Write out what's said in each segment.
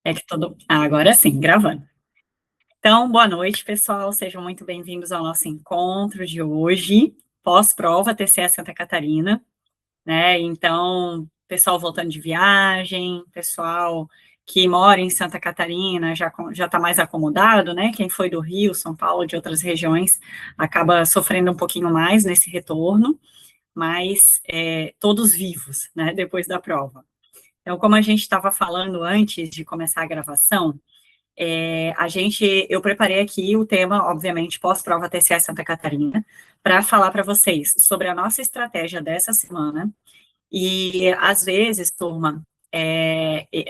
É que todo agora sim, gravando. Então, boa noite, pessoal, sejam muito bem-vindos ao nosso encontro de hoje, pós-prova TCE Santa Catarina, né, então, pessoal voltando de viagem, pessoal que mora em Santa Catarina já está mais acomodado, né, quem foi do Rio, São Paulo, de outras regiões, acaba sofrendo um pouquinho mais nesse retorno, mas todos vivos, né, depois da prova. Então, como a gente estava falando antes de começar a gravação, eu preparei aqui o tema, obviamente, pós-prova TCE Santa Catarina, para falar para vocês sobre a nossa estratégia dessa semana. E, às vezes, turma,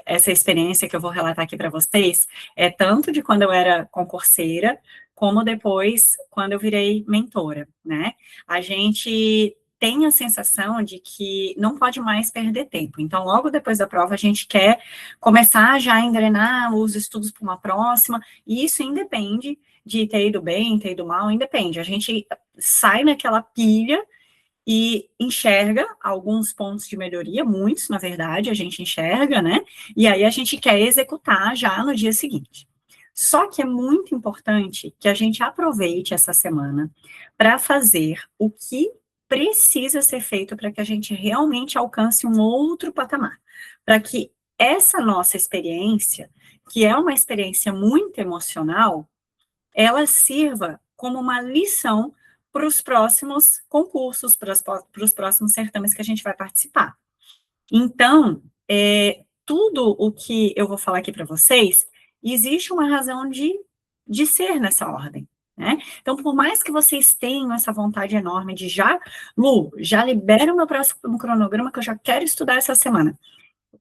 essa experiência que eu vou relatar aqui para vocês é tanto de quando eu era concurseira, como depois, quando eu virei mentora, né? A gente tem a sensação de que não pode mais perder tempo. Então, logo depois da prova, a gente quer começar já a engrenar os estudos para uma próxima, e isso independe de ter ido bem, ter ido mal, independe. A gente sai naquela pilha e enxerga alguns pontos de melhoria, muitos, na verdade, a gente enxerga, né? E aí a gente quer executar já no dia seguinte. Só que é muito importante que a gente aproveite essa semana para fazer o que precisa ser feito para que a gente realmente alcance um outro patamar, para que essa nossa experiência, que é uma experiência muito emocional, ela sirva como uma lição para os próximos concursos, para os próximos certames que a gente vai participar. Então, tudo o que eu vou falar aqui para vocês, existe uma razão de ser nessa ordem, né? Então, por mais que vocês tenham essa vontade enorme de Lu, já libera o meu próximo cronograma que eu já quero estudar essa semana.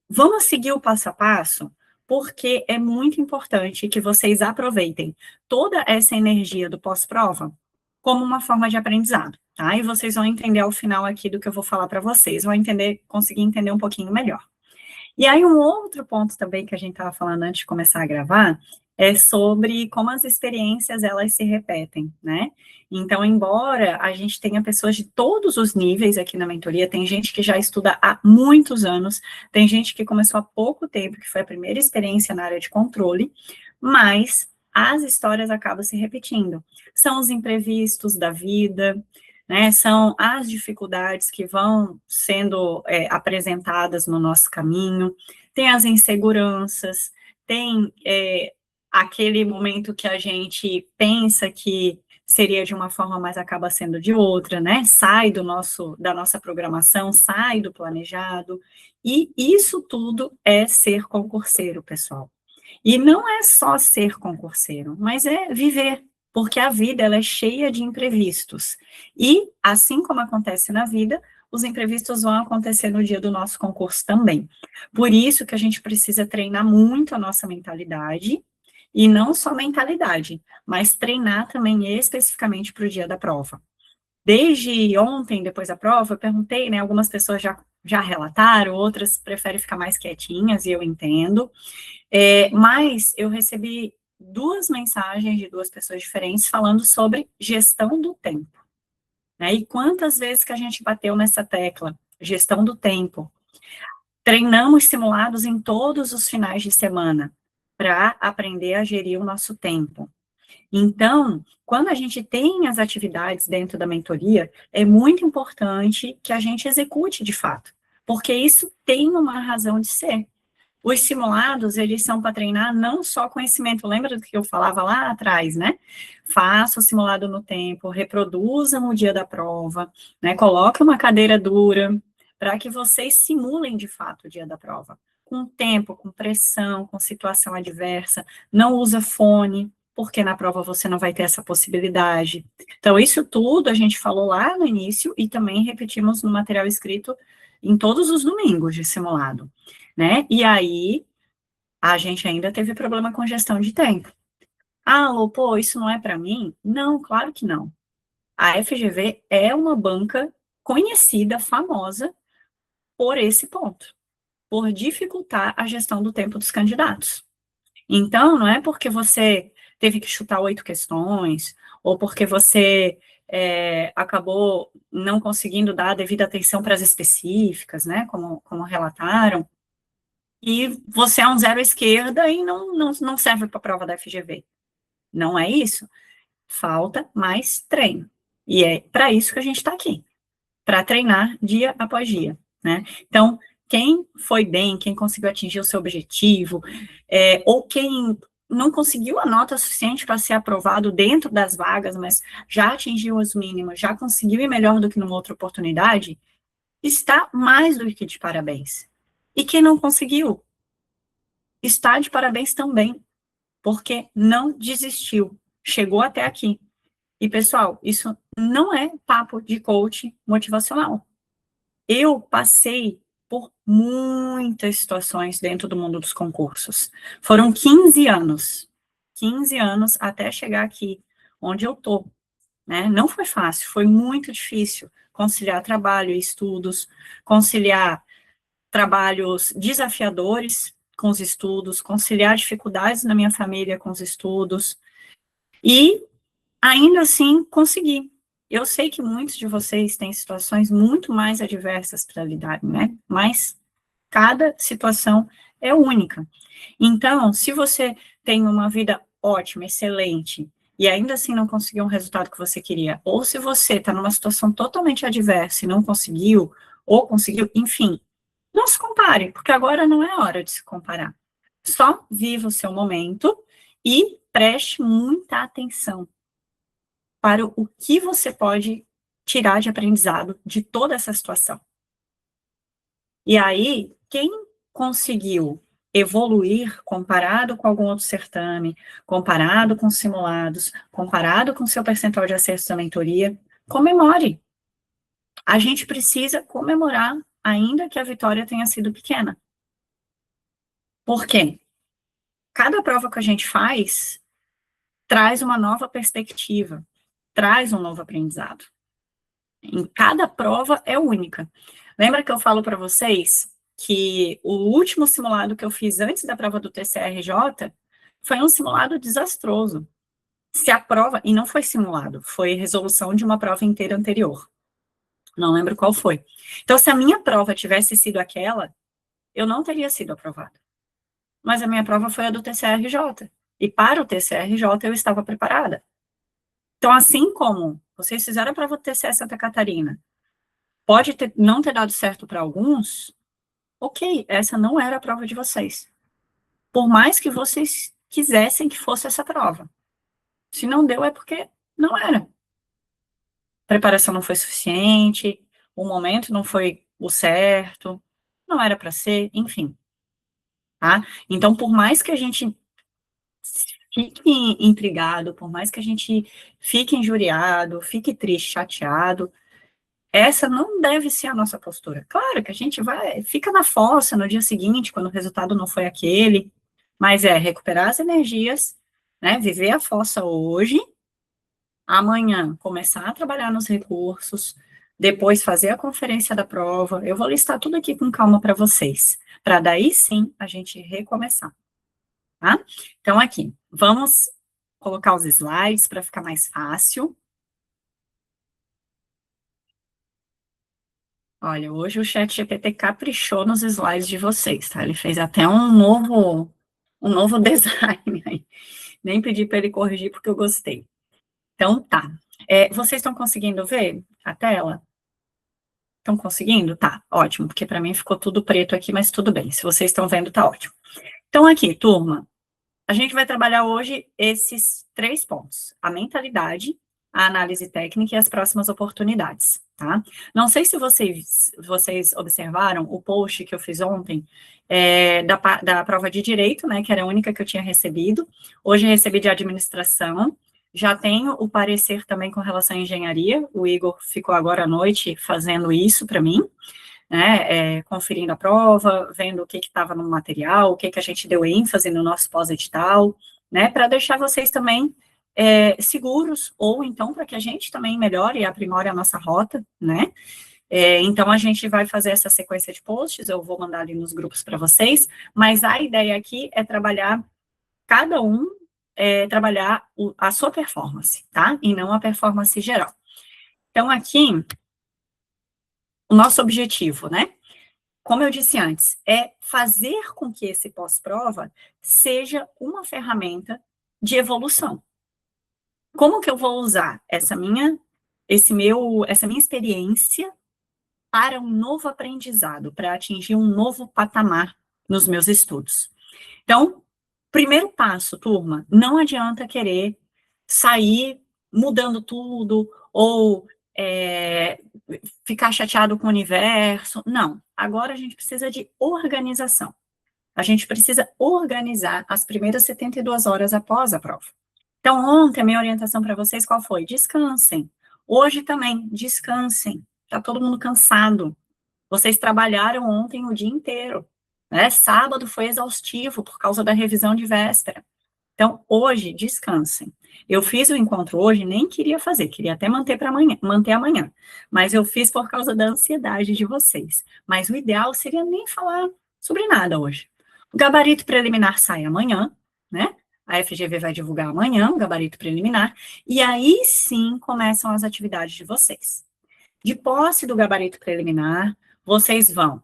Vamos seguir o passo a passo, porque é muito importante que vocês aproveitem toda essa energia do pós-prova como uma forma de aprendizado, tá? E vocês vão entender ao final aqui do que eu vou falar para vocês, vão conseguir entender um pouquinho melhor. E aí, um outro ponto também que a gente estava falando antes de começar a gravar é sobre como as experiências, elas se repetem, né? Então, embora a gente tenha pessoas de todos os níveis aqui na mentoria, tem gente que já estuda há muitos anos, tem gente que começou há pouco tempo, que foi a primeira experiência na área de controle, mas as histórias acabam se repetindo. São os imprevistos da vida, né, são as dificuldades que vão sendo apresentadas no nosso caminho, tem as inseguranças, tem aquele momento que a gente pensa que seria de uma forma, mas acaba sendo de outra, né? Sai da nossa programação, sai do planejado, e isso tudo é ser concurseiro, pessoal. E não é só ser concurseiro, mas é viver, porque a vida ela é cheia de imprevistos. E, assim como acontece na vida, os imprevistos vão acontecer no dia do nosso concurso também. Por isso que a gente precisa treinar muito a nossa mentalidade, e não só mentalidade, mas treinar também especificamente para o dia da prova. Desde ontem, depois da prova, eu perguntei, né, algumas pessoas já relataram, outras preferem ficar mais quietinhas, e eu entendo, mas eu recebi duas mensagens de duas pessoas diferentes falando sobre gestão do tempo, né? E quantas vezes que a gente bateu nessa tecla, gestão do tempo. Treinamos simulados em todos os finais de semana para aprender a gerir o nosso tempo. Então, quando a gente tem as atividades dentro da mentoria, é muito importante que a gente execute de fato, porque isso tem uma razão de ser. Os simulados, eles são para treinar não só conhecimento, lembra do que eu falava lá atrás, né? Faça o simulado no tempo, reproduzam o dia da prova, né? Coloque uma cadeira dura, para que vocês simulem de fato o dia da prova. Com tempo, com pressão, com situação adversa, não usa fone, porque na prova você não vai ter essa possibilidade. Então, isso tudo a gente falou lá no início e também repetimos no material escrito em todos os domingos de simulado, né? E aí, a gente ainda teve problema com gestão de tempo. Ah, Lô, pô, isso não é para mim? Não, claro que não. A FGV é uma banca conhecida, famosa, por esse ponto, por dificultar a gestão do tempo dos candidatos. Então, não é porque você teve que chutar 8 questões, ou porque você acabou não conseguindo dar a devida atenção para as específicas, né, como relataram, e você é um zero à esquerda e não serve para a prova da FGV. Não é isso. Falta mais treino. E é para isso que a gente está aqui, para treinar dia após dia, né? Então, quem foi bem, quem conseguiu atingir o seu objetivo, ou quem não conseguiu a nota suficiente para ser aprovado dentro das vagas, mas já atingiu os mínimos, já conseguiu ir melhor do que numa outra oportunidade, está mais do que de parabéns. E quem não conseguiu, está de parabéns também, porque não desistiu, chegou até aqui. E, pessoal, isso não é papo de coach motivacional. Eu passei por muitas situações dentro do mundo dos concursos. Foram 15 anos até chegar aqui, onde eu tô, né? Não foi fácil, foi muito difícil conciliar trabalho e estudos, conciliar trabalhos desafiadores com os estudos, conciliar dificuldades na minha família com os estudos, e ainda assim consegui. Eu sei que muitos de vocês têm situações muito mais adversas para lidar, né? Mas cada situação é única. Então, se você tem uma vida ótima, excelente, e ainda assim não conseguiu um resultado que você queria, ou se você está numa situação totalmente adversa e não conseguiu, ou conseguiu, enfim, não se compare, porque agora não é hora de se comparar. Só viva o seu momento e preste muita atenção para o que você pode tirar de aprendizado de toda essa situação. E aí, quem conseguiu evoluir comparado com algum outro certame, comparado com simulados, comparado com seu percentual de acertos da mentoria, comemore. A gente precisa comemorar, ainda que a vitória tenha sido pequena. Por quê? Cada prova que a gente faz traz uma nova perspectiva, traz um novo aprendizado. Em cada prova é única. Lembra que eu falo para vocês que o último simulado que eu fiz antes da prova do TCRJ foi um simulado desastroso. Se a prova, e não foi simulado, foi resolução de uma prova inteira anterior. Não lembro qual foi. Então, se a minha prova tivesse sido aquela, eu não teria sido aprovada. Mas a minha prova foi a do TCRJ. E para o TCRJ eu estava preparada. Então, assim como vocês fizeram a prova do TCE Santa Catarina, pode não ter dado certo para alguns, ok, essa não era a prova de vocês. Por mais que vocês quisessem que fosse essa prova. Se não deu, é porque não era. A preparação não foi suficiente, o momento não foi o certo, não era para ser, enfim. Tá? Então, por mais que a gente fique intrigado, por mais que a gente fique injuriado, fique triste, chateado, essa não deve ser a nossa postura. Claro que a gente fica na fossa no dia seguinte, quando o resultado não foi aquele, mas recuperar as energias, né, viver a fossa hoje, amanhã começar a trabalhar nos recursos, depois fazer a conferência da prova, eu vou listar tudo aqui com calma para vocês, para daí sim a gente recomeçar, tá? Então aqui, vamos colocar os slides para ficar mais fácil. Olha, hoje o ChatGPT caprichou nos slides de vocês, tá? Ele fez até um novo design aí. Nem pedi para ele corrigir porque eu gostei. Então, tá. Vocês estão conseguindo ver a tela? Estão conseguindo? Tá, ótimo, porque para mim ficou tudo preto aqui, mas tudo bem. Se vocês estão vendo, tá ótimo. Então, aqui, turma, a gente vai trabalhar hoje esses 3 pontos: a mentalidade, a análise técnica e as próximas oportunidades, tá? Não sei se vocês observaram o post que eu fiz ontem da prova de Direito, né, que era a única que eu tinha recebido. Hoje eu recebi de Administração, já tenho o parecer também com relação à Engenharia, o Igor ficou agora à noite fazendo isso para mim, né, conferindo a prova, vendo o que estava no material, o que a gente deu ênfase no nosso pós-edital, né, para deixar vocês também seguros, ou então para que a gente também melhore e aprimore a nossa rota, né. Então, a gente vai fazer essa sequência de posts, eu vou mandar ali nos grupos para vocês, mas a ideia aqui é trabalhar, cada um, trabalhar a sua performance, tá, e não a performance geral. Então, aqui, o nosso objetivo, né, como eu disse antes, é fazer com que esse pós-prova seja uma ferramenta de evolução. Como que eu vou usar essa minha experiência para um novo aprendizado, para atingir um novo patamar nos meus estudos? Então, primeiro passo, turma, não adianta querer sair mudando tudo ou ficar chateado com o universo. Não, agora a gente precisa de organização. A gente precisa organizar as primeiras 72 horas após a prova. Então, ontem, a minha orientação para vocês, qual foi? Descansem. Hoje também, descansem. Está todo mundo cansado. Vocês trabalharam ontem o dia inteiro, né? Sábado foi exaustivo por causa da revisão de véspera. Então, hoje, descansem. Eu fiz o encontro hoje, nem queria fazer, queria até manter para amanhã, mas eu fiz por causa da ansiedade de vocês. Mas o ideal seria nem falar sobre nada hoje. O gabarito preliminar sai amanhã, né? A FGV vai divulgar amanhã o gabarito preliminar, e aí sim começam as atividades de vocês. De posse do gabarito preliminar, vocês vão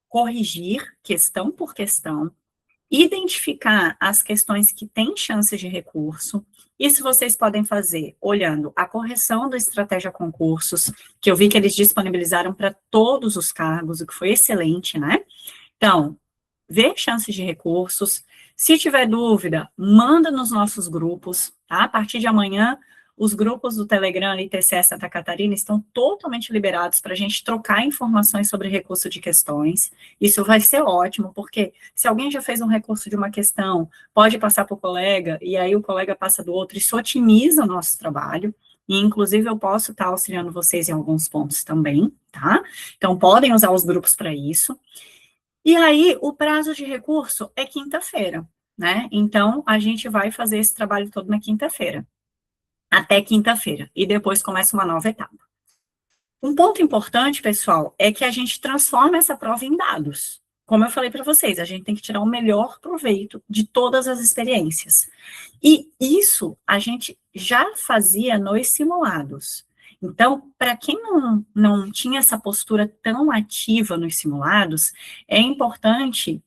corrigir questão por questão, identificar as questões que têm chances de recurso. Isso vocês podem fazer olhando a correção da estratégia concursos, que eu vi que eles disponibilizaram para todos os cargos, o que foi excelente, né? Então, ver chances de recursos. Se tiver dúvida, manda nos nossos grupos, tá? A partir de amanhã, os grupos do Telegram e TCE Santa Catarina estão totalmente liberados para a gente trocar informações sobre recurso de questões. Isso vai ser ótimo, porque se alguém já fez um recurso de uma questão, pode passar para o colega, e aí o colega passa do outro, isso otimiza o nosso trabalho, e inclusive eu posso estar auxiliando vocês em alguns pontos também, tá? Então, podem usar os grupos para isso. E aí, o prazo de recurso é quinta-feira, né? Então, a gente vai fazer esse trabalho todo na quinta-feira, até quinta-feira, e depois começa uma nova etapa. Um ponto importante, pessoal, é que a gente transforma essa prova em dados. Como eu falei para vocês, a gente tem que tirar o melhor proveito de todas as experiências. E isso a gente já fazia nos simulados. Então, para quem não tinha essa postura tão ativa nos simulados, é importante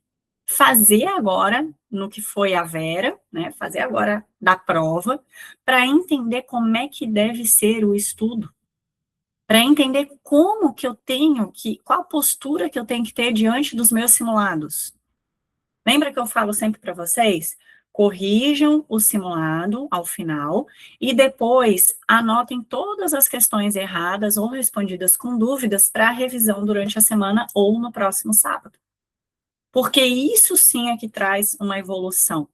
fazer agora, no que foi a Vera, né, fazer agora da prova, para entender como é que deve ser o estudo, para entender como que eu tenho que, qual a postura que eu tenho que ter diante dos meus simulados. Lembra que eu falo sempre para vocês? Corrijam o simulado ao final e depois anotem todas as questões erradas ou respondidas com dúvidas para a revisão durante a semana ou no próximo sábado. Porque isso sim é que traz uma evolução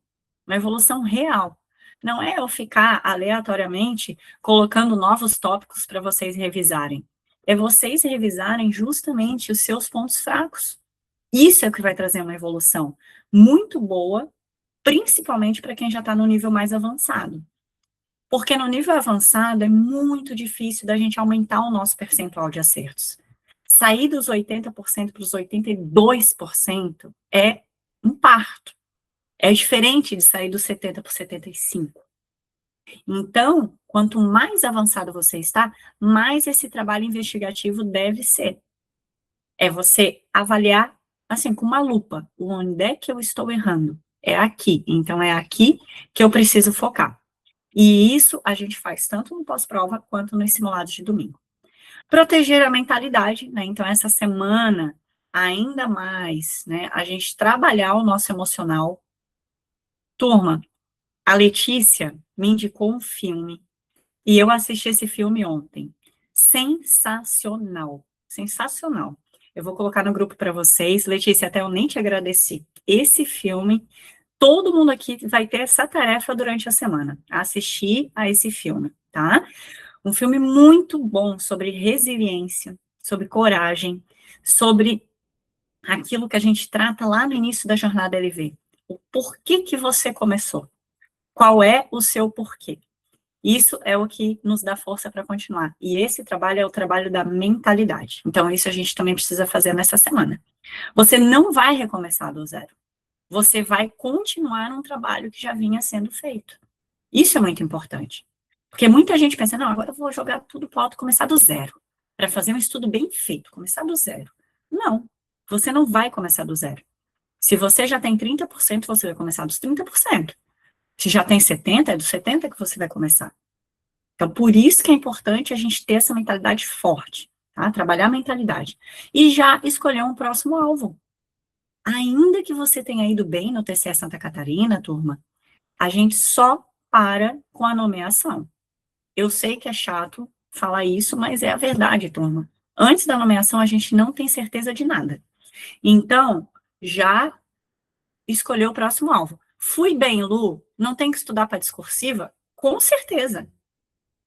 real. Não é eu ficar aleatoriamente colocando novos tópicos para vocês revisarem. É vocês revisarem justamente os seus pontos fracos. Isso é o que vai trazer uma evolução muito boa, principalmente para quem já está no nível mais avançado. Porque no nível avançado é muito difícil da gente aumentar o nosso percentual de acertos. Sair dos 80% para os 82% é um parto. É diferente de sair dos 70 para 75. Então, quanto mais avançado você está, mais esse trabalho investigativo deve ser. É você avaliar, assim, com uma lupa, onde é que eu estou errando? É aqui. Então, é aqui que eu preciso focar. E isso a gente faz tanto no pós-prova quanto nos simulados de domingo. Proteger a mentalidade, né? Então, essa semana, ainda mais, né? A gente trabalhar o nosso emocional. Turma, a Letícia me indicou um filme, e eu assisti esse filme ontem. Sensacional, sensacional. Eu vou colocar no grupo para vocês. Letícia, até eu nem te agradeci. Esse filme, todo mundo aqui vai ter essa tarefa durante a semana, assistir a esse filme, tá? Um filme muito bom sobre resiliência, sobre coragem, sobre aquilo que a gente trata lá no início da jornada LV. O porquê que você começou? Qual é o seu porquê? Isso é o que nos dá força para continuar. E esse trabalho é o trabalho da mentalidade. Então, isso a gente também precisa fazer nessa semana. Você não vai recomeçar do zero. Você vai continuar um trabalho que já vinha sendo feito. Isso é muito importante. Porque muita gente pensa, não, agora eu vou jogar tudo para o alto e começar do zero. Para fazer um estudo bem feito, começar do zero. Não. Você não vai começar do zero. Se você já tem 30%, você vai começar dos 30%. Se já tem 70%, é dos 70% que você vai começar. Então, por isso que é importante a gente ter essa mentalidade forte, tá? Trabalhar a mentalidade. E já escolher um próximo alvo. Ainda que você tenha ido bem no TCE Santa Catarina, turma, a gente só para com a nomeação. Eu sei que é chato falar isso, mas é a verdade, turma. Antes da nomeação, a gente não tem certeza de nada. Então, já escolheu o próximo alvo. Fui bem, Lu? Não tem que estudar para discursiva? Com certeza.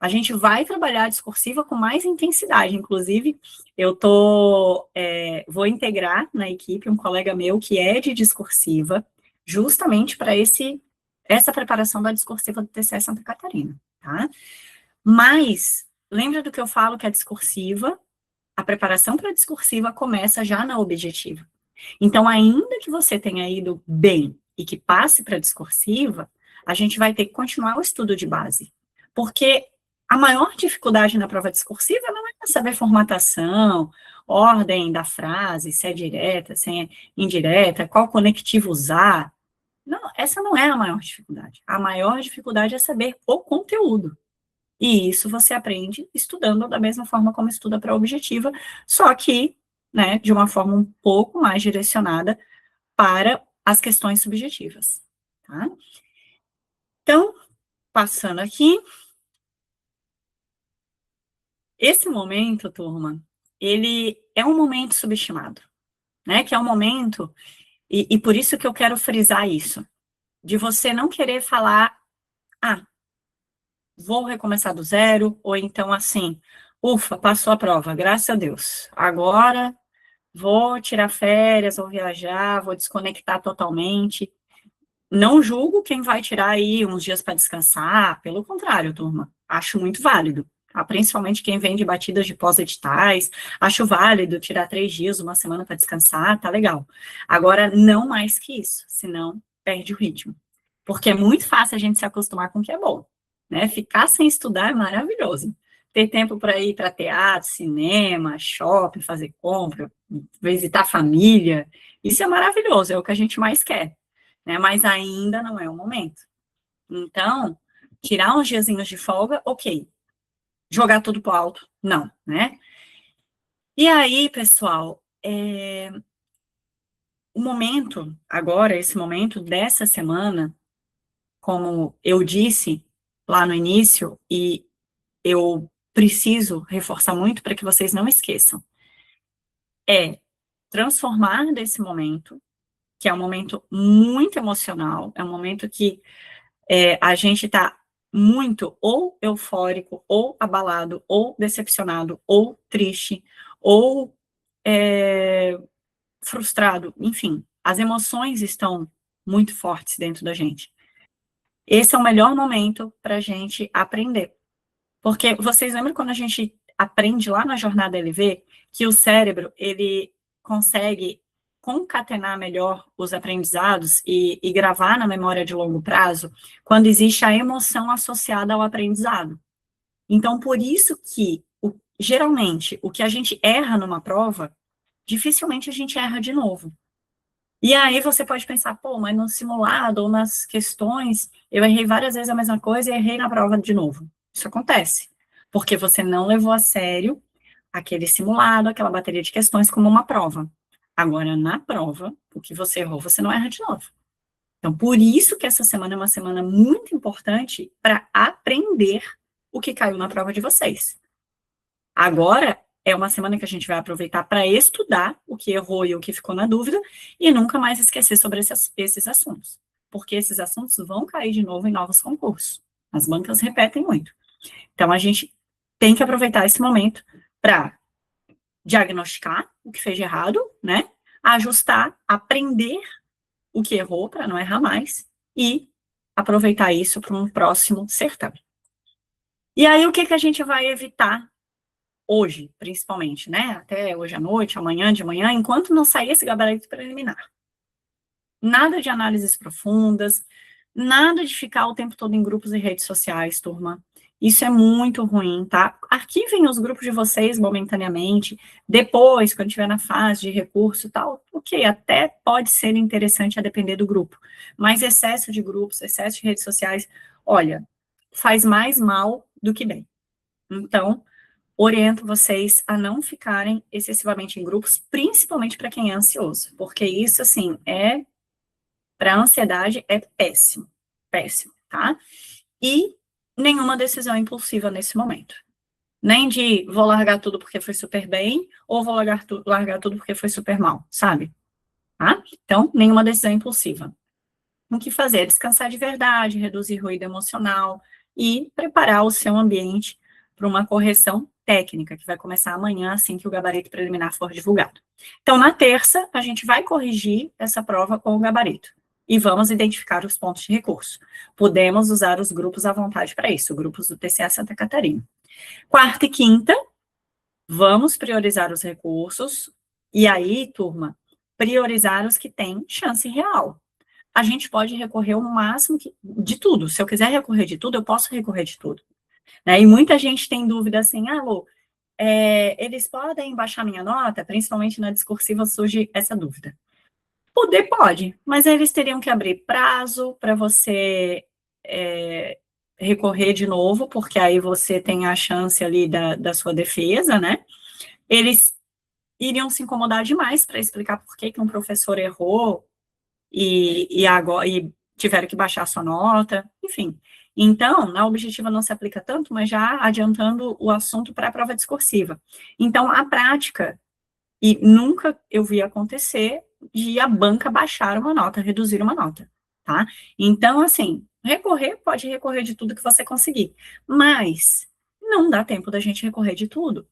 A gente vai trabalhar a discursiva com mais intensidade. Inclusive, vou integrar na equipe um colega meu que é de discursiva, justamente para essa preparação da discursiva do TCE Santa Catarina, tá? Mas, lembra do que eu falo que a discursiva, a preparação para a discursiva começa já na objetiva. Então, ainda que você tenha ido bem e que passe para a discursiva, a gente vai ter que continuar o estudo de base. Porque a maior dificuldade na prova discursiva não é saber formatação, ordem da frase, se é direta, se é indireta, qual conectivo usar. Não, essa não é a maior dificuldade. A maior dificuldade é saber o conteúdo. E isso você aprende estudando da mesma forma como estuda para a objetiva, só que, né, de uma forma um pouco mais direcionada para as questões subjetivas, tá? Então, passando aqui, esse momento, turma, ele é um momento subestimado, né, que é um momento, e por isso que eu quero frisar isso, de você não querer falar, vou recomeçar do zero, ou então assim, ufa, passou a prova, graças a Deus, agora vou tirar férias, vou viajar, vou desconectar totalmente. Não julgo quem vai tirar aí uns dias para descansar, pelo contrário, turma, acho muito válido, tá? Principalmente quem vem de batidas de pós-editais, acho válido tirar 3 dias, uma semana para descansar, tá legal. Agora, não mais que isso, senão perde o ritmo. Porque é muito fácil a gente se acostumar com o que é bom, né? Ficar sem estudar é maravilhoso. Ter tempo para ir para teatro, cinema, shopping, fazer compra, visitar a família, isso é maravilhoso, é o que a gente mais quer, né? Mas ainda não é o momento. Então, tirar uns diazinhos de folga, ok. Jogar tudo pro alto, não, né? E aí, pessoal, o momento, agora, esse momento dessa semana, como eu disse lá no início, e eu preciso reforçar muito para que vocês não esqueçam, é transformar desse momento, que é um momento muito emocional, é um momento que a gente está muito ou eufórico, ou abalado, ou decepcionado, ou triste, ou frustrado, enfim, as emoções estão muito fortes dentro da gente. Esse é o melhor momento para a gente aprender. Porque vocês lembram quando a gente aprende lá na jornada LV que o cérebro, ele consegue concatenar melhor os aprendizados e gravar na memória de longo prazo quando existe a emoção associada ao aprendizado. Então, por isso que, geralmente, o que a gente erra numa prova, dificilmente a gente erra de novo. E aí você pode pensar, pô, mas no simulado ou nas questões, eu errei várias vezes a mesma coisa e errei na prova de novo. Isso acontece, porque você não levou a sério aquele simulado, aquela bateria de questões como uma prova. Agora, na prova, o que você errou, você não erra de novo. Então, por isso que essa semana é uma semana muito importante para aprender o que caiu na prova de vocês. Agora, é uma semana que a gente vai aproveitar para estudar o que errou e o que ficou na dúvida e nunca mais esquecer sobre esses assuntos, porque esses assuntos vão cair de novo em novos concursos. As bancas repetem muito. Então, a gente tem que aproveitar esse momento para diagnosticar o que fez de errado, né? Ajustar, aprender o que errou para não errar mais e aproveitar isso para um próximo certame. E aí, o que, que a gente vai evitar hoje, principalmente, né? Até hoje à noite, amanhã de manhã, enquanto não sair esse gabarito preliminar. Nada de análises profundas, nada de ficar o tempo todo em grupos e redes sociais, turma. Isso é muito ruim, tá? Arquivem os grupos de vocês momentaneamente, depois, quando estiver na fase de recurso e tal, ok, até pode ser interessante a depender do grupo, mas excesso de grupos, excesso de redes sociais, olha, faz mais mal do que bem. Então, oriento vocês a não ficarem excessivamente em grupos, principalmente para quem é ansioso, porque isso, assim, para a ansiedade é péssimo, péssimo, tá? E nenhuma decisão impulsiva nesse momento. Nem de vou largar tudo porque foi super bem, ou vou largar tudo porque foi super mal, sabe? Tá? Então, nenhuma decisão impulsiva. O que fazer? Descansar de verdade, reduzir ruído emocional e preparar o seu ambiente para uma correção técnica, que vai começar amanhã, assim que o gabarito preliminar for divulgado. Então, na terça, a gente vai corrigir essa prova com o gabarito e vamos identificar os pontos de recurso. Podemos usar os grupos à vontade para isso, grupos do TCA Santa Catarina. Quarta e quinta, vamos priorizar os recursos e aí, turma, priorizar os que têm chance real. A gente pode recorrer o máximo de tudo. Se eu quiser recorrer de tudo, eu posso recorrer de tudo. Né? E muita gente tem dúvida assim, Lu, eles podem baixar minha nota? Principalmente na discursiva surge essa dúvida. Poder pode, mas eles teriam que abrir prazo para você recorrer de novo, porque aí você tem a chance ali da sua defesa, né? Eles iriam se incomodar demais para explicar por que um professor errou e tiveram que baixar a sua nota, enfim. Então, na objetiva não se aplica tanto, mas já adiantando o assunto para a prova discursiva. Então, a prática, e nunca eu vi acontecer, de a banca baixar uma nota, reduzir uma nota, tá? Então, assim, pode recorrer de tudo que você conseguir, mas não dá tempo da gente recorrer de tudo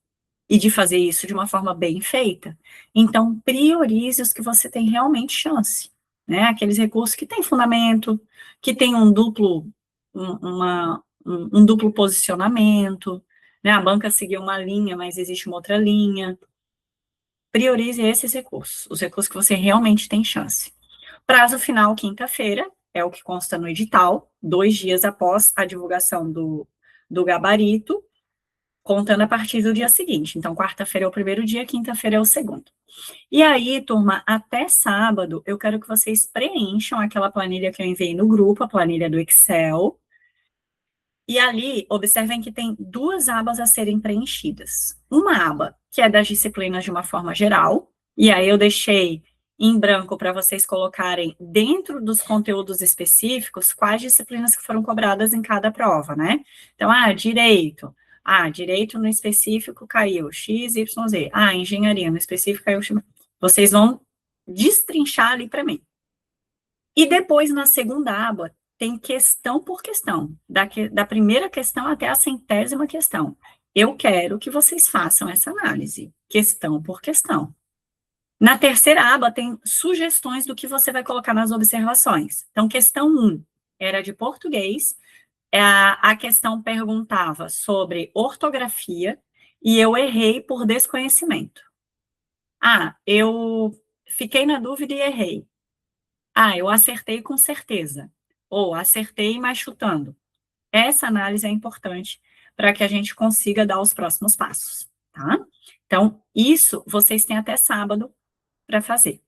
e de fazer isso de uma forma bem feita. Então, priorize os que você tem realmente chance, né? Aqueles recursos que têm fundamento, que têm um duplo posicionamento, né? A banca seguiu uma linha, mas existe uma outra linha. Priorize esses recursos, os recursos que você realmente tem chance. Prazo final, quinta-feira, é o que consta no edital, 2 dias após a divulgação do gabarito, contando a partir do dia seguinte. Então, quarta-feira é o primeiro dia, quinta-feira é o segundo. E aí, turma, até sábado, eu quero que vocês preencham aquela planilha que eu enviei no grupo, a planilha do Excel. E ali, observem que tem 2 abas a serem preenchidas. Uma aba, que é das disciplinas de uma forma geral, e aí eu deixei em branco para vocês colocarem dentro dos conteúdos específicos quais disciplinas que foram cobradas em cada prova, né? Então, direito. Direito no específico caiu X, Y, Z. Engenharia no específico caiu X. Vocês vão destrinchar ali para mim. E depois, na segunda aba, tem questão por questão, da primeira questão até a 100ª questão. Eu quero que vocês façam essa análise, questão por questão. Na terceira aba, tem sugestões do que você vai colocar nas observações. Então, questão 1 era de português, a questão perguntava sobre ortografia, e eu errei por desconhecimento. Eu fiquei na dúvida e errei. Eu acertei com certeza. Ou acertei, mas chutando. Essa análise é importante para que a gente consiga dar os próximos passos, tá? Então, isso vocês têm até sábado para fazer.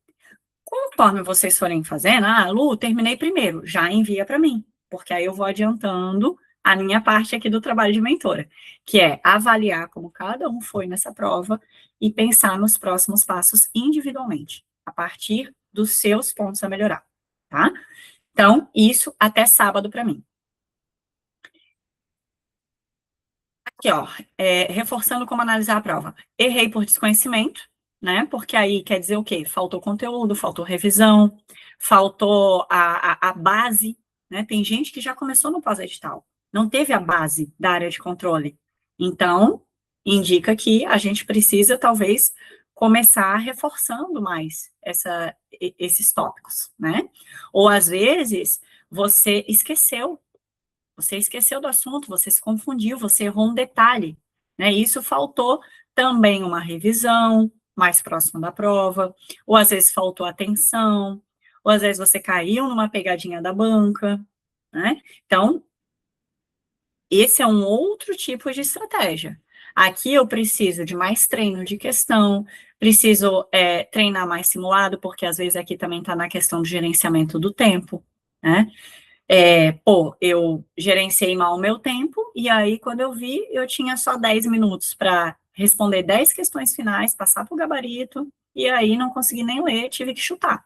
Conforme vocês forem fazendo, Lu, terminei primeiro, já envia para mim, porque aí eu vou adiantando a minha parte aqui do trabalho de mentora, que é avaliar como cada um foi nessa prova e pensar nos próximos passos individualmente, a partir dos seus pontos a melhorar, tá? Então, isso até sábado para mim. Aqui, reforçando como analisar a prova. Errei por desconhecimento, né? Porque aí quer dizer o quê? Faltou conteúdo, faltou revisão, faltou a base, né? Tem gente que já começou no pós-edital, não teve a base da área de controle. Então, indica que a gente precisa, talvez, começar reforçando mais esses tópicos, né? Ou, às vezes, você esqueceu do assunto, você se confundiu, você errou um detalhe, né? Isso faltou também uma revisão mais próxima da prova, ou às vezes faltou atenção, ou às vezes você caiu numa pegadinha da banca, né? Então, esse é um outro tipo de estratégia. Aqui eu preciso de mais treino de questão, preciso treinar mais simulado, porque às vezes aqui também está na questão do gerenciamento do tempo, né? Eu gerenciei mal o meu tempo, e aí, quando eu vi, eu tinha só 10 minutos para responder 10 questões finais, passar para o gabarito, e aí não consegui nem ler, tive que chutar.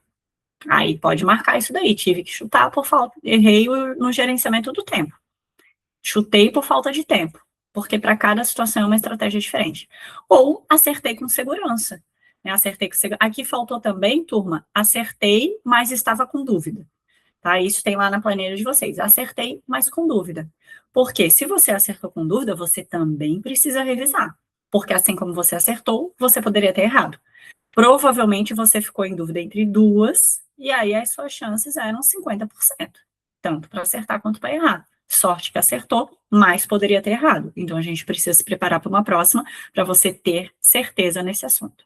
Aí pode marcar isso daí, tive que chutar por falta, errei no gerenciamento do tempo. Chutei por falta de tempo, porque para cada situação é uma estratégia diferente. Ou acertei com segurança. Né? Acertei com segurança. Aqui faltou também, turma, acertei, mas estava com dúvida. Tá? Isso tem lá na planilha de vocês. Acertei, mas com dúvida. Porque se você acertou com dúvida, você também precisa revisar. Porque assim como você acertou, você poderia ter errado. Provavelmente você ficou em dúvida entre duas, e aí as suas chances eram 50%, tanto para acertar quanto para errar. Sorte que acertou, mas poderia ter errado. Então a gente precisa se preparar para uma próxima, para você ter certeza nesse assunto.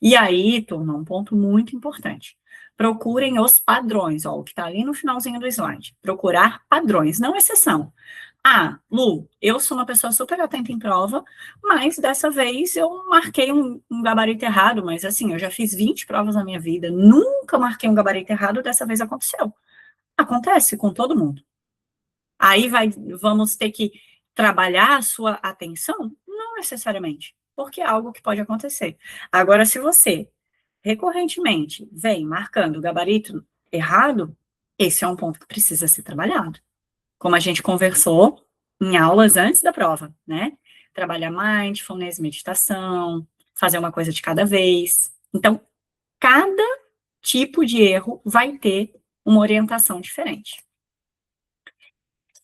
E aí, turma, um ponto muito importante. Procurem os padrões, ó, o que está ali no finalzinho do slide. Procurar padrões, não exceção. Ah, Lu, eu sou uma pessoa super atenta em prova, mas dessa vez eu marquei um gabarito errado, mas assim, eu já fiz 20 provas na minha vida, nunca marquei um gabarito errado, dessa vez aconteceu. Acontece com todo mundo. Aí vamos ter que trabalhar a sua atenção? Não necessariamente, porque é algo que pode acontecer. Agora, se você recorrentemente vem marcando o gabarito errado, esse é um ponto que precisa ser trabalhado. Como a gente conversou em aulas antes da prova, né? Trabalhar mindfulness, meditação, fazer uma coisa de cada vez. Então, cada tipo de erro vai ter uma orientação diferente.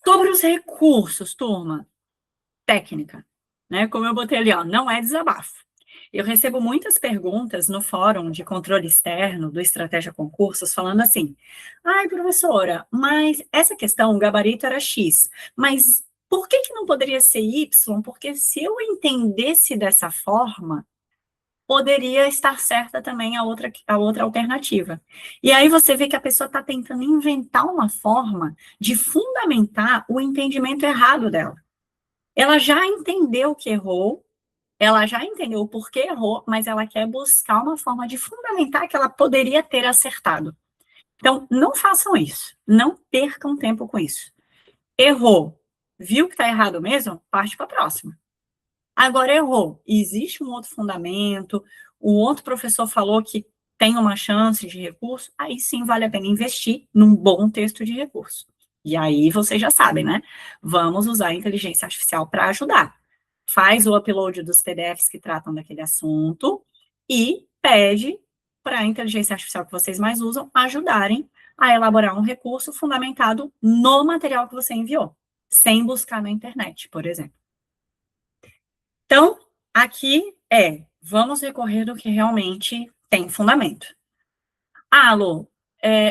Sobre os recursos, turma, técnica, né? Como eu botei ali, ó, não é desabafo. Eu recebo muitas perguntas no fórum de controle externo do Estratégia Concursos, falando assim: ai, professora, mas essa questão, o gabarito era X, mas por que não poderia ser Y? Porque se eu entendesse dessa forma, poderia estar certa também a outra alternativa. E aí você vê que a pessoa está tentando inventar uma forma de fundamentar o entendimento errado dela. Ela já entendeu que errou, ela já entendeu o porquê errou, mas ela quer buscar uma forma de fundamentar que ela poderia ter acertado. Então, não façam isso. Não percam tempo com isso. Errou. Viu que está errado mesmo? Parte para a próxima. Agora, errou. Existe um outro fundamento, o outro professor falou que tem uma chance de recurso, aí sim vale a pena investir num bom texto de recurso. E aí vocês já sabem, né? Vamos usar a inteligência artificial para ajudar. Faz o upload dos PDFs que tratam daquele assunto e pede para a inteligência artificial que vocês mais usam ajudarem a elaborar um recurso fundamentado no material que você enviou, sem buscar na internet, por exemplo. Então, aqui vamos recorrer do que realmente tem fundamento. Ah, Lu,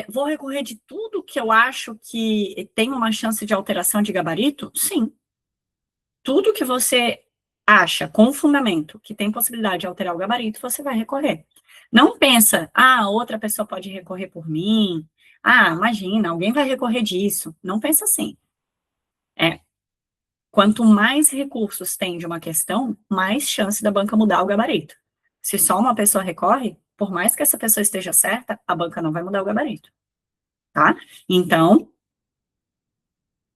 vou recorrer de tudo que eu acho que tem uma chance de alteração de gabarito? Sim. Tudo que você acha com fundamento que tem possibilidade de alterar o gabarito, você vai recorrer. Não pensa, outra pessoa pode recorrer por mim. Imagina, alguém vai recorrer disso. Não pensa assim. Quanto mais recursos tem de uma questão, mais chance da banca mudar o gabarito. Se só uma pessoa recorre, por mais que essa pessoa esteja certa, a banca não vai mudar o gabarito, tá? Então,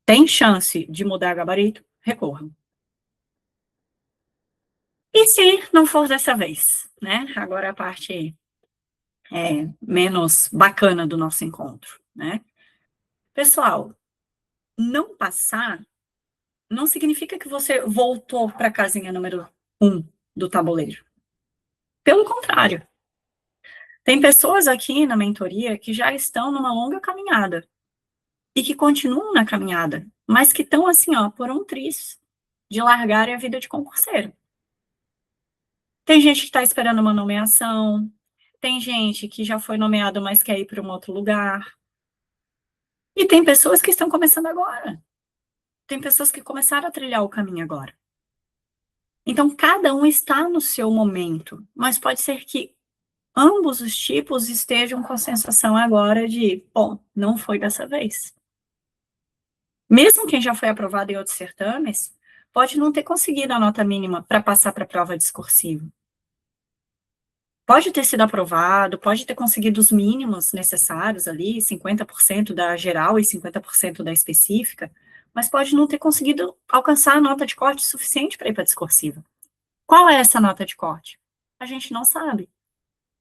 tem chance de mudar o gabarito? Recorram. E se não for dessa vez, né? Agora a parte menos bacana do nosso encontro, né? Pessoal, não passar não significa que você voltou para a casinha número 1 do tabuleiro. Pelo contrário. Tem pessoas aqui na mentoria que já estão numa longa caminhada e que continuam na caminhada, mas que estão assim, ó, por um triz de largarem a vida de concurseiro. Tem gente que está esperando uma nomeação, tem gente que já foi nomeado, mas quer ir para um outro lugar. E tem pessoas que estão começando agora. Tem pessoas que começaram a trilhar o caminho agora. Então, cada um está no seu momento, mas pode ser que ambos os tipos estejam com a sensação agora de, bom, não foi dessa vez. Mesmo quem já foi aprovado em outros certames, pode não ter conseguido a nota mínima para passar para a prova discursiva. Pode ter sido aprovado, pode ter conseguido os mínimos necessários ali, 50% da geral e 50% da específica, mas pode não ter conseguido alcançar a nota de corte suficiente para ir para a discursiva. Qual é essa nota de corte? A gente não sabe.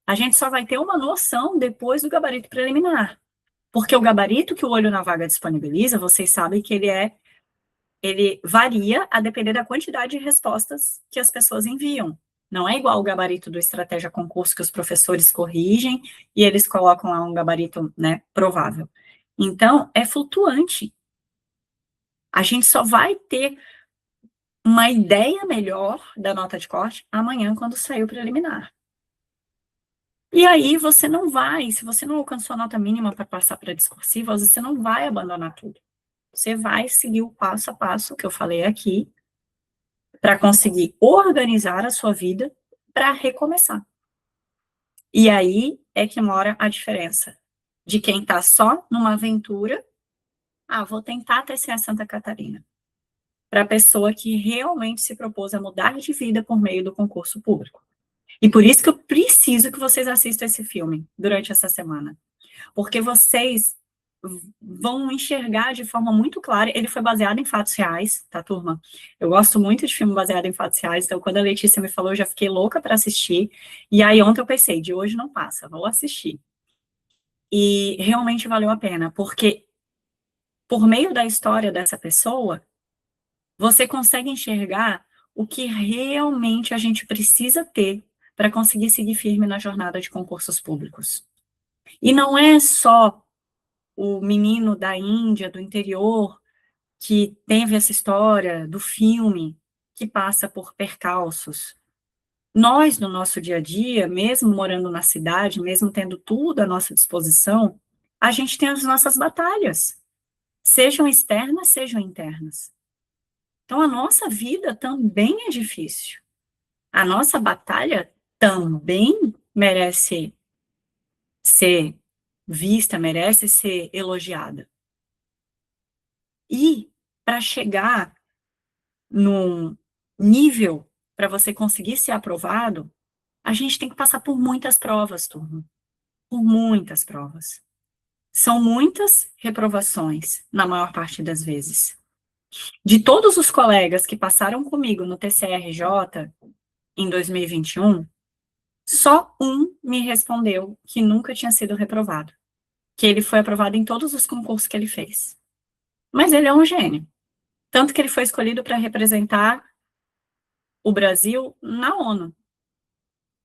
A gente só vai ter uma noção depois do gabarito preliminar. Porque o gabarito que o Olho na Vaga disponibiliza, vocês sabem que ele varia a depender da quantidade de respostas que as pessoas enviam. Não é igual o gabarito do Estratégia Concurso que os professores corrigem e eles colocam lá um gabarito, né, provável. Então, é flutuante. A gente só vai ter uma ideia melhor da nota de corte amanhã, quando sair o preliminar. E aí, você não vai, se você não alcançou a nota mínima para passar para a discursiva, você não vai abandonar tudo. Você vai seguir o passo a passo que eu falei aqui, para conseguir organizar a sua vida para recomeçar. E aí é que mora a diferença de quem está só numa aventura, vou tentar TCE Santa Catarina, para a pessoa que realmente se propôs a mudar de vida por meio do concurso público. E por isso que eu preciso que vocês assistam esse filme durante essa semana. Porque vocês vão enxergar de forma muito clara. Ele foi baseado em fatos reais, tá, turma? Eu gosto muito de filme baseado em fatos reais, então quando a Letícia me falou, eu já fiquei louca para assistir. E aí ontem eu pensei, de hoje não passa, vou assistir. E realmente valeu a pena, porque por meio da história dessa pessoa, você consegue enxergar o que realmente a gente precisa ter para conseguir seguir firme na jornada de concursos públicos. E não é só o menino da Índia, do interior, que teve essa história do filme, que passa por percalços. Nós, no nosso dia a dia, mesmo morando na cidade, mesmo tendo tudo à nossa disposição, a gente tem as nossas batalhas, sejam externas, sejam internas. Então, a nossa vida também é difícil. A nossa batalha também merece ser vista, merece ser elogiada. E para chegar num nível para você conseguir ser aprovado, a gente tem que passar por muitas provas, turma. Por muitas provas. São muitas reprovações, na maior parte das vezes. De todos os colegas que passaram comigo no TCRJ em 2021, só um me respondeu que nunca tinha sido reprovado. Que ele foi aprovado em todos os concursos que ele fez. Mas ele é um gênio. Tanto que ele foi escolhido para representar o Brasil na ONU,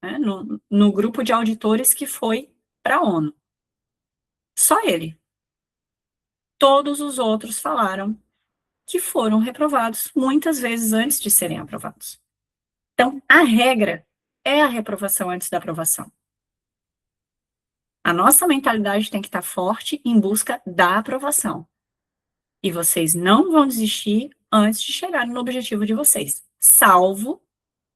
né, no grupo de auditores que foi para a ONU. Só ele. Todos os outros falaram que foram reprovados muitas vezes antes de serem aprovados. Então, a regra é a reprovação antes da aprovação. A nossa mentalidade tem que estar forte em busca da aprovação. E vocês não vão desistir antes de chegar no objetivo de vocês, salvo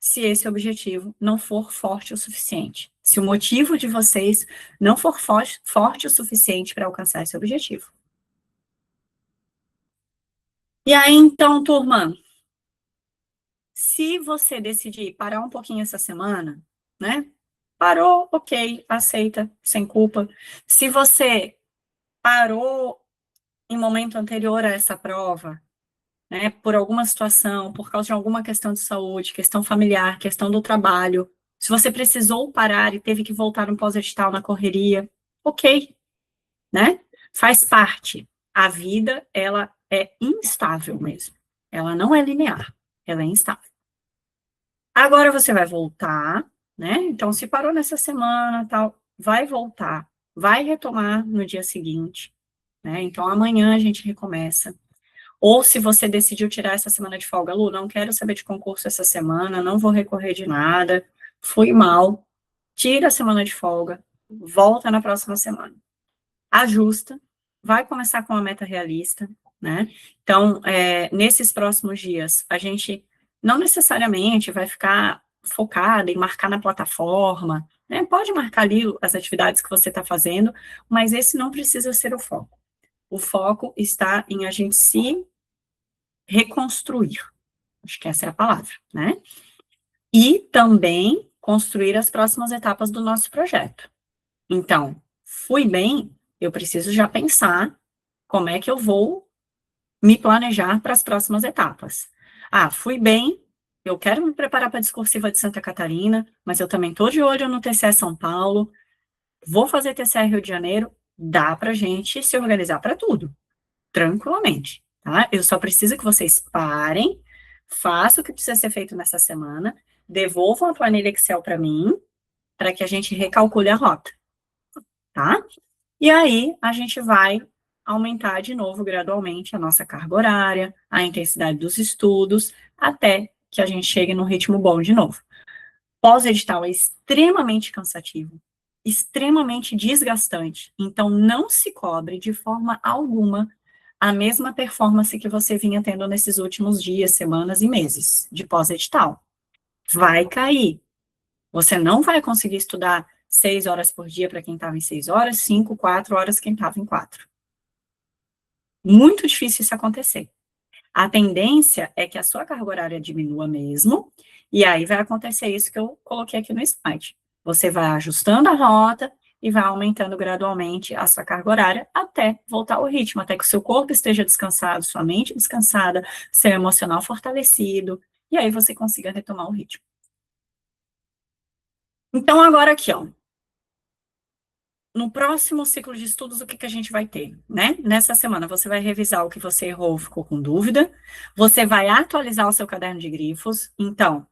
se esse objetivo não for forte o suficiente. Se o motivo de vocês não for forte o suficiente para alcançar esse objetivo. E aí, então, turma, se você decidir parar um pouquinho essa semana, né? Parou, ok, aceita, sem culpa. Se você parou em momento anterior a essa prova, né, por alguma situação, por causa de alguma questão de saúde, questão familiar, questão do trabalho, se você precisou parar e teve que voltar no pós-edital na correria, ok, né? Faz parte. A vida, ela é instável mesmo. Ela não é linear, ela é instável. Agora você vai voltar, né? Então, se parou nessa semana, tal, vai voltar, vai retomar no dia seguinte, né? Então, amanhã a gente recomeça. Ou se você decidiu tirar essa semana de folga, Lu, não quero saber de concurso essa semana, não vou recorrer de nada, fui mal, tira a semana de folga, volta na próxima semana. Ajusta, vai começar com uma meta realista, né? Então, nesses próximos dias, a gente não necessariamente vai ficar focada em marcar na plataforma, né? Pode marcar ali as atividades que você está fazendo, mas esse não precisa ser o foco. O foco está em a gente se reconstruir. Acho que essa é a palavra, né? E também construir as próximas etapas do nosso projeto. Então, fui bem, eu preciso já pensar como é que eu vou me planejar para as próximas etapas. Ah, fui bem, eu quero me preparar para a discursiva de Santa Catarina, mas eu também estou de olho no TCE São Paulo, vou fazer TCE Rio de Janeiro, dá para a gente se organizar para tudo, tranquilamente, tá? Eu só preciso que vocês parem, façam o que precisa ser feito nessa semana, devolvam a planilha Excel para mim, para que a gente recalcule a rota, tá? E aí, a gente vai aumentar de novo, gradualmente, a nossa carga horária, a intensidade dos estudos, até que a gente chegue no ritmo bom de novo. Pós-edital é extremamente cansativo, extremamente desgastante, então não se cobre de forma alguma a mesma performance que você vinha tendo nesses últimos dias, semanas e meses de pós-edital. Vai cair. Você não vai conseguir estudar 6 horas por dia para quem estava em 6 horas, 5, 4 horas quem estava em 4. Muito difícil isso acontecer. A tendência é que a sua carga horária diminua mesmo, e aí vai acontecer isso que eu coloquei aqui no slide. Você vai ajustando a rota e vai aumentando gradualmente a sua carga horária até voltar ao ritmo, até que o seu corpo esteja descansado, sua mente descansada, seu emocional fortalecido, e aí você consiga retomar o ritmo. Então, agora aqui, ó, no próximo ciclo de estudos, o que a gente vai ter, né? Nessa semana, você vai revisar o que você errou, ficou com dúvida, você vai atualizar o seu caderno de grifos. Então,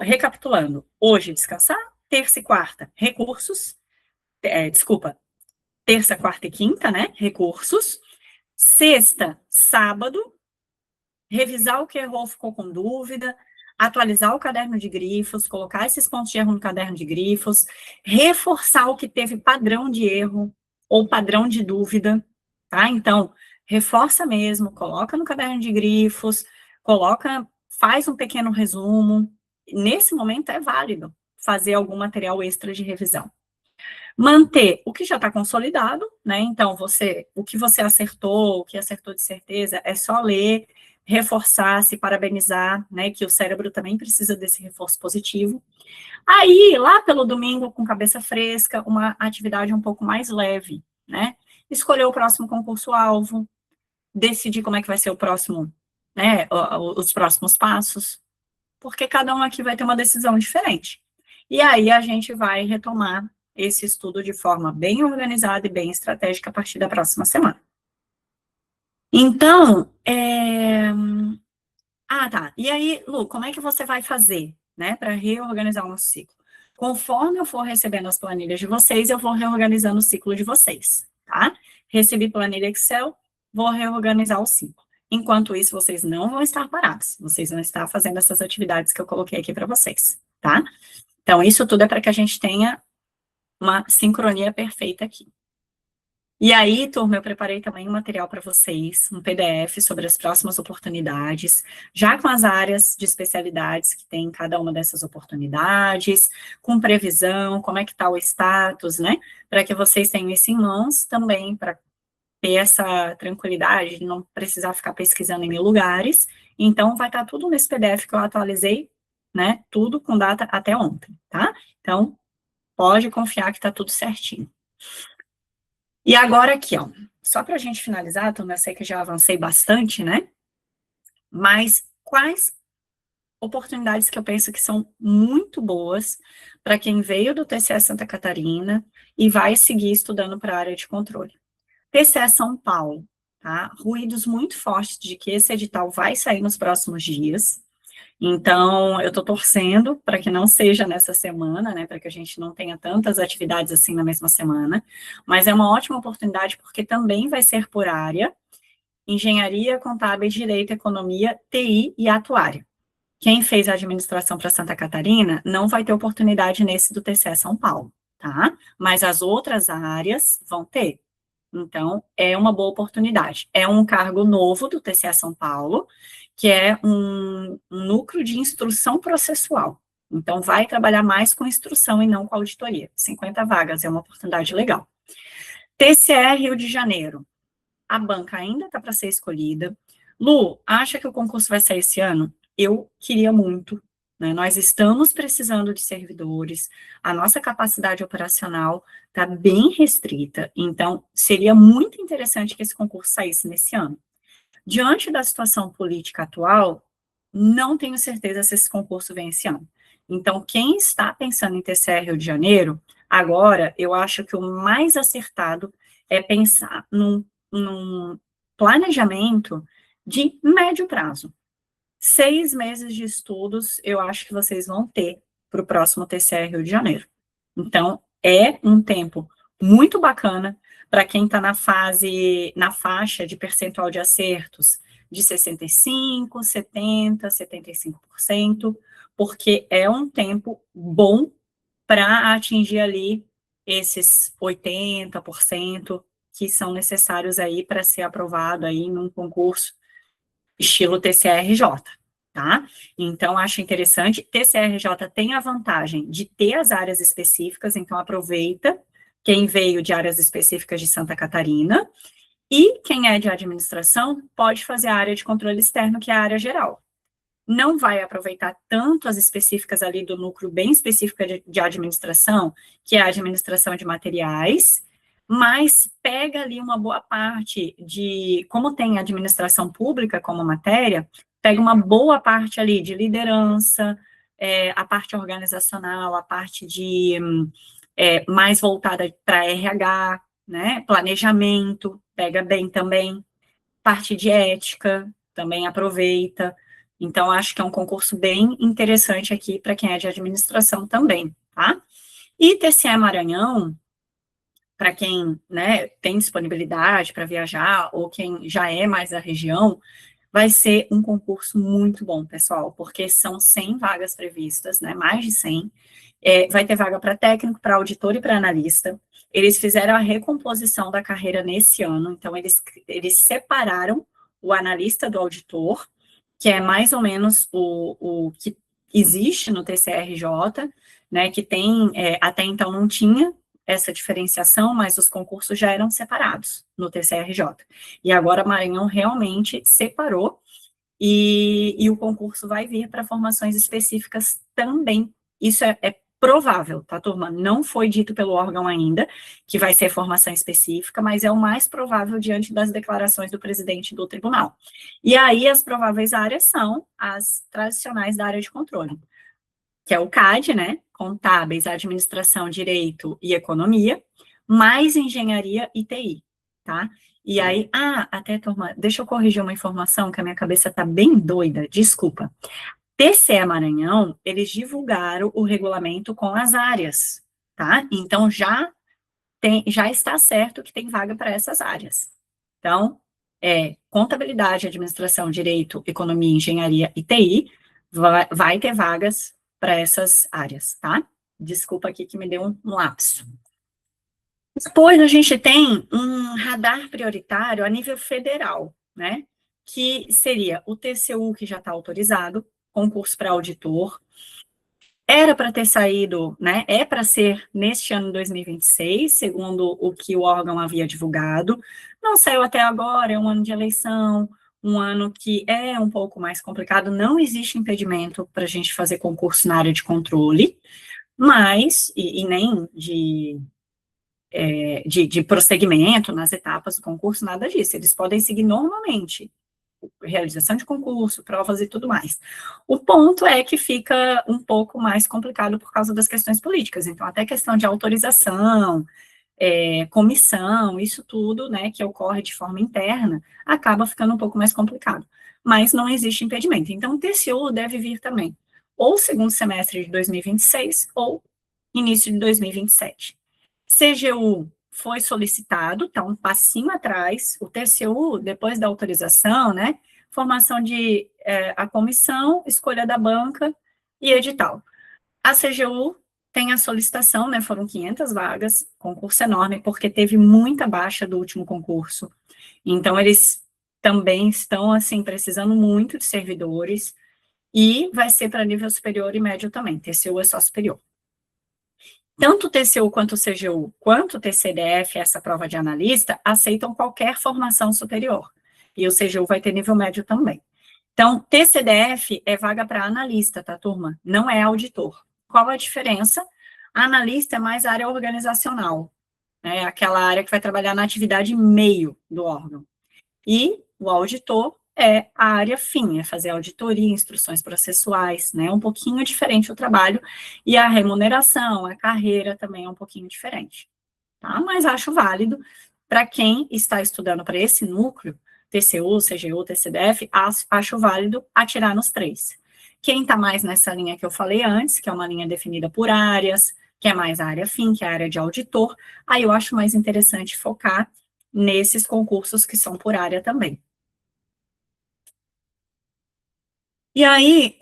recapitulando, hoje descansar, terça e quarta, recursos, terça, quarta e quinta, né? Recursos, sexta, sábado, revisar o que errou, ficou com dúvida, atualizar o caderno de grifos, colocar esses pontos de erro no caderno de grifos, reforçar o que teve padrão de erro ou padrão de dúvida, tá? Então, reforça mesmo, coloca no caderno de grifos, faz um pequeno resumo. Nesse momento é válido fazer algum material extra de revisão. Manter o que já está consolidado, né? Então, o que você acertou, o que acertou de certeza, é só ler, reforçar, se parabenizar, né? Que o cérebro também precisa desse reforço positivo. Aí, lá pelo domingo, com cabeça fresca, uma atividade um pouco mais leve, né? Escolher o próximo concurso-alvo, decidir como é que vai ser o próximo, né? Os próximos passos, porque cada um aqui vai ter uma decisão diferente. E aí a gente vai retomar esse estudo de forma bem organizada e bem estratégica a partir da próxima semana. Então, tá. E aí, Lu, como é que você vai fazer, né, para reorganizar o nosso ciclo? Conforme eu for recebendo as planilhas de vocês, eu vou reorganizando o ciclo de vocês, tá? Recebi planilha Excel, vou reorganizar o ciclo. Enquanto isso, vocês não vão estar parados, vocês vão estar fazendo essas atividades que eu coloquei aqui para vocês, tá? Então, isso tudo é para que a gente tenha uma sincronia perfeita aqui. E aí, turma, eu preparei também um material para vocês, um PDF sobre as próximas oportunidades, já com as áreas de especialidades que tem em cada uma dessas oportunidades, com previsão, como é que está o status, né? Para que vocês tenham isso em mãos também, para ter essa tranquilidade de não precisar ficar pesquisando em mil lugares. Então, vai estar tudo nesse PDF que eu atualizei, né? Tudo com data até ontem, tá? Então, pode confiar que está tudo certinho. E agora aqui, ó, só para a gente finalizar, então eu sei que já avancei bastante, né? Mas quais oportunidades que eu penso que são muito boas para quem veio do TCE Santa Catarina e vai seguir estudando para a área de controle? TCE São Paulo, tá? Ruídos muito fortes de que esse edital vai sair nos próximos dias. Então, eu estou torcendo para que não seja nessa semana, né, para que a gente não tenha tantas atividades assim na mesma semana, mas é uma ótima oportunidade porque também vai ser por área, engenharia, contábil, direito, economia, TI e atuária. Quem fez a administração para Santa Catarina não vai ter oportunidade nesse do TCE São Paulo, tá? Mas as outras áreas vão ter. Então, é uma boa oportunidade. É um cargo novo do TCE São Paulo, que é um núcleo de instrução processual. Então, vai trabalhar mais com instrução e não com auditoria. 50 vagas, é uma oportunidade legal. TCE Rio de Janeiro. A banca ainda está para ser escolhida. Lu, acha que o concurso vai sair esse ano? Eu queria muito, né? Nós estamos precisando de servidores, a nossa capacidade operacional está bem restrita, então seria muito interessante que esse concurso saísse nesse ano. Diante da situação política atual, não tenho certeza se esse concurso vem esse ano. Então, quem está pensando em TCE Rio de Janeiro, agora, eu acho que o mais acertado é pensar num planejamento de médio prazo. 6 meses de estudos, eu acho que vocês vão ter para o próximo TCE Rio de Janeiro. Então, é um tempo muito bacana para quem está na faixa de percentual de acertos de 65, 70, 75%, porque é um tempo bom para atingir ali esses 80% que são necessários aí para ser aprovado aí num concurso estilo TCRJ, tá? Então, acho interessante. TCRJ tem a vantagem de ter as áreas específicas, então aproveita quem veio de áreas específicas de Santa Catarina, e quem é de administração pode fazer a área de controle externo, que é a área geral. Não vai aproveitar tanto as específicas ali do núcleo bem específico de administração, que é a administração de materiais, mas pega ali uma boa parte de, como tem administração pública como matéria, pega uma boa parte ali de liderança, a parte organizacional, a parte de mais voltada para RH, né, planejamento, pega bem também, parte de ética, também aproveita. Então, acho que é um concurso bem interessante aqui para quem é de administração também, tá? E TCE Maranhão, para quem, né, tem disponibilidade para viajar, ou quem já é mais da região, vai ser um concurso muito bom, pessoal, porque são 100 vagas previstas, né, mais de 100. Vai ter vaga para técnico, para auditor e para analista. Eles fizeram a recomposição da carreira nesse ano, então eles separaram o analista do auditor, que é mais ou menos o que existe no TCRJ, né, que tem, até então não tinha essa diferenciação, mas os concursos já eram separados no TCRJ. E agora Maranhão realmente separou, e o concurso vai vir para formações específicas também. Isso é provável, tá, turma? Não foi dito pelo órgão ainda que vai ser formação específica, mas é o mais provável diante das declarações do presidente do tribunal. E aí, as prováveis áreas são as tradicionais da área de controle, que é o CAD, né? Contábeis, administração, direito e economia, mais engenharia e TI, tá? E aí, até, turma, deixa eu corrigir uma informação que a minha cabeça tá bem doida, desculpa. TCE Maranhão, eles divulgaram o regulamento com as áreas, tá? Então, já está certo que tem vaga para essas áreas. Então, contabilidade, administração, direito, economia, engenharia e TI, vai ter vagas para essas áreas, tá? Desculpa aqui que me deu um lapso. Depois, a gente tem um radar prioritário a nível federal, né? Que seria o TCU, que já está autorizado, concurso para auditor. Era para ter saído, né? É para ser neste ano 2026, segundo o que o órgão havia divulgado. Não saiu até agora, é um ano de eleição, um ano que é um pouco mais complicado. Não existe impedimento para a gente fazer concurso na área de controle, mas, e nem de prosseguimento nas etapas do concurso, nada disso. Eles podem seguir normalmente, realização de concurso, provas e tudo mais. O ponto é que fica um pouco mais complicado por causa das questões políticas. Então, até questão de autorização, comissão, isso tudo, né, que ocorre de forma interna, acaba ficando um pouco mais complicado. Mas não existe impedimento. Então, o TCU deve vir também, ou segundo semestre de 2026, ou início de 2027. CGU foi solicitado, está um passinho atrás, o TCU, depois da autorização, né, formação de a comissão, escolha da banca e edital. A CGU tem a solicitação, né, foram 500 vagas, concurso enorme, porque teve muita baixa do último concurso. Então, eles também estão, assim, precisando muito de servidores, e vai ser para nível superior e médio também, TCU é só superior. Tanto o TCU quanto o CGU, quanto o TCDF, essa prova de analista, aceitam qualquer formação superior. E o CGU vai ter nível médio também. Então, TCDF é vaga para analista, tá, turma? Não é auditor. Qual a diferença? A analista é mais área organizacional, né? Aquela área que vai trabalhar na atividade meio do órgão. E o auditor é a área fim, é fazer auditoria, instruções processuais, né? Um pouquinho diferente o trabalho, e a remuneração, a carreira também é um pouquinho diferente, tá? Mas acho válido para quem está estudando para esse núcleo, TCU, CGU, TCDF, acho válido atirar nos 3. Quem está mais nessa linha que eu falei antes, que é uma linha definida por áreas, que é mais a área fim, que é a área de auditor, aí eu acho mais interessante focar nesses concursos que são por área também. E aí,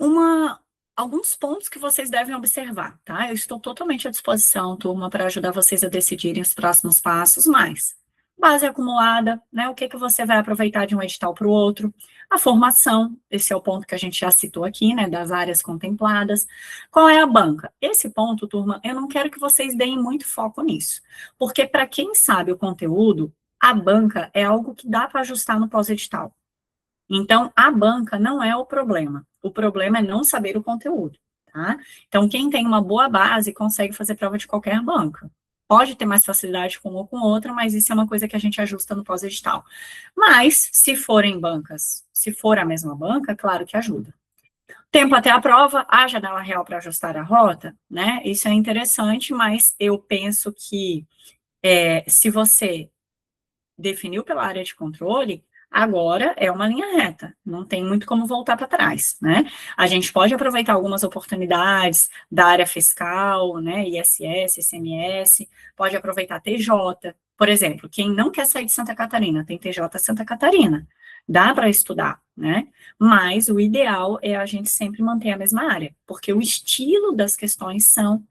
alguns pontos que vocês devem observar, tá? Eu estou totalmente à disposição, turma, para ajudar vocês a decidirem os próximos passos, mas base acumulada, né? O que você vai aproveitar de um edital para o outro? A formação, esse é o ponto que a gente já citou aqui, né? Das áreas contempladas. Qual é a banca? Esse ponto, turma, eu não quero que vocês deem muito foco nisso, porque para quem sabe o conteúdo, a banca é algo que dá para ajustar no pós-edital. Então, a banca não é o problema é não saber o conteúdo, tá? Então, quem tem uma boa base consegue fazer prova de qualquer banca. Pode ter mais facilidade com uma ou com outra, mas isso é uma coisa que a gente ajusta no pós-edital. Mas, se forem bancas, se for a mesma banca, claro que ajuda. Tempo até a prova, a janela real para ajustar a rota, né? Isso é interessante, mas eu penso que se você definiu pela área de controle, agora é uma linha reta, não tem muito como voltar para trás, né? A gente pode aproveitar algumas oportunidades da área fiscal, né, ISS, ICMS, pode aproveitar TJ, por exemplo, quem não quer sair de Santa Catarina, tem TJ Santa Catarina, dá para estudar, né? Mas o ideal é a gente sempre manter a mesma área, porque o estilo das questões são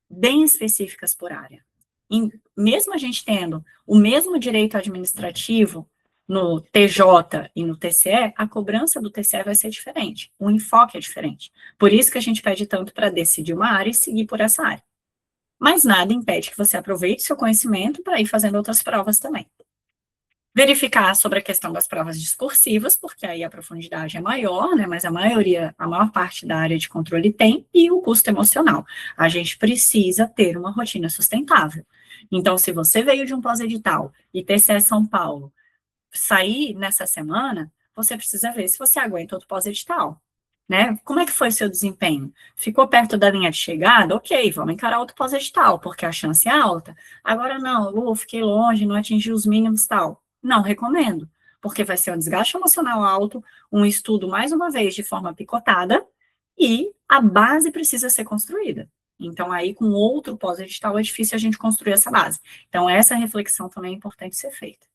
bem específicas por área. E mesmo a gente tendo o mesmo direito administrativo no TJ e no TCE, a cobrança do TCE vai ser diferente, o enfoque é diferente. Por isso que a gente pede tanto para decidir uma área e seguir por essa área. Mas nada impede que você aproveite seu conhecimento para ir fazendo outras provas também. Verificar sobre a questão das provas discursivas, porque aí a profundidade é maior, né, mas a maior parte da área de controle tem, e o custo emocional. A gente precisa ter uma rotina sustentável. Então, se você veio de um pós-edital e TCE São Paulo, sair nessa semana, você precisa ver se você aguenta outro pós-edital, né? Como é que foi seu desempenho? Ficou perto da linha de chegada? Ok, vamos encarar outro pós-edital, porque a chance é alta. Agora, não, Lu, fiquei longe, não atingi os mínimos, tal. Não recomendo, porque vai ser um desgaste emocional alto, um estudo, mais uma vez, de forma picotada, e a base precisa ser construída. Então, aí, com outro pós-edital, é difícil a gente construir essa base. Então, essa reflexão também é importante ser feita.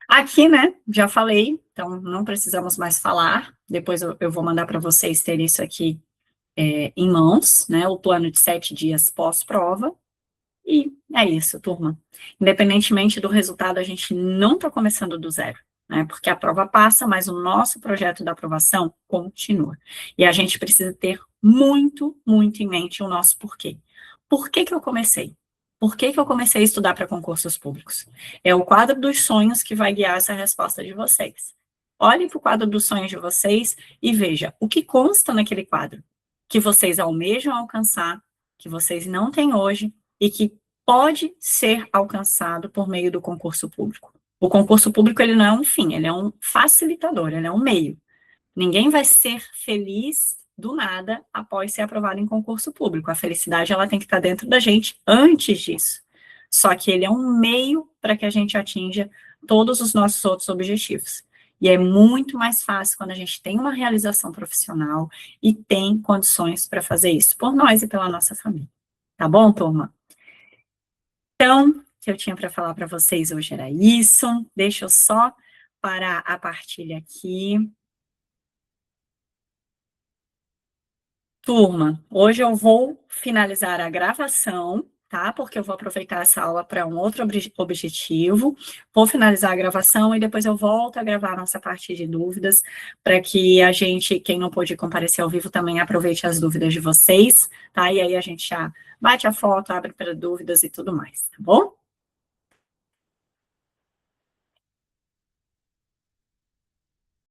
Aqui, né, já falei, então não precisamos mais falar, depois eu vou mandar para vocês ter isso aqui em mãos, né, o plano de 7 dias pós-prova, e é isso, turma. Independentemente do resultado, a gente não está começando do zero, né, porque a prova passa, mas o nosso projeto da aprovação continua. E a gente precisa ter muito, muito em mente o nosso porquê. Por que eu comecei? Por que eu comecei a estudar para concursos públicos? É o quadro dos sonhos que vai guiar essa resposta de vocês. Olhem para o quadro dos sonhos de vocês e veja o que consta naquele quadro, que vocês almejam alcançar, que vocês não têm hoje e que pode ser alcançado por meio do concurso público. O concurso público, ele não é um fim, ele é um facilitador, ele é um meio. Ninguém vai ser feliz do nada após ser aprovado em concurso público. A felicidade, ela tem que estar dentro da gente antes disso. Só que ele é um meio para que a gente atinja todos os nossos outros objetivos. E é muito mais fácil quando a gente tem uma realização profissional e tem condições para fazer isso, por nós e pela nossa família. Tá bom, turma? Então, o que eu tinha para falar para vocês hoje era isso. Deixa eu só parar a partilha aqui. Turma, hoje eu vou finalizar a gravação, tá? Porque eu vou aproveitar essa aula para um outro objetivo. Vou finalizar a gravação e depois eu volto a gravar a nossa parte de dúvidas, para que a gente, quem não pôde comparecer ao vivo, também aproveite as dúvidas de vocês, tá? E aí a gente já bate a foto, abre para dúvidas e tudo mais, tá bom?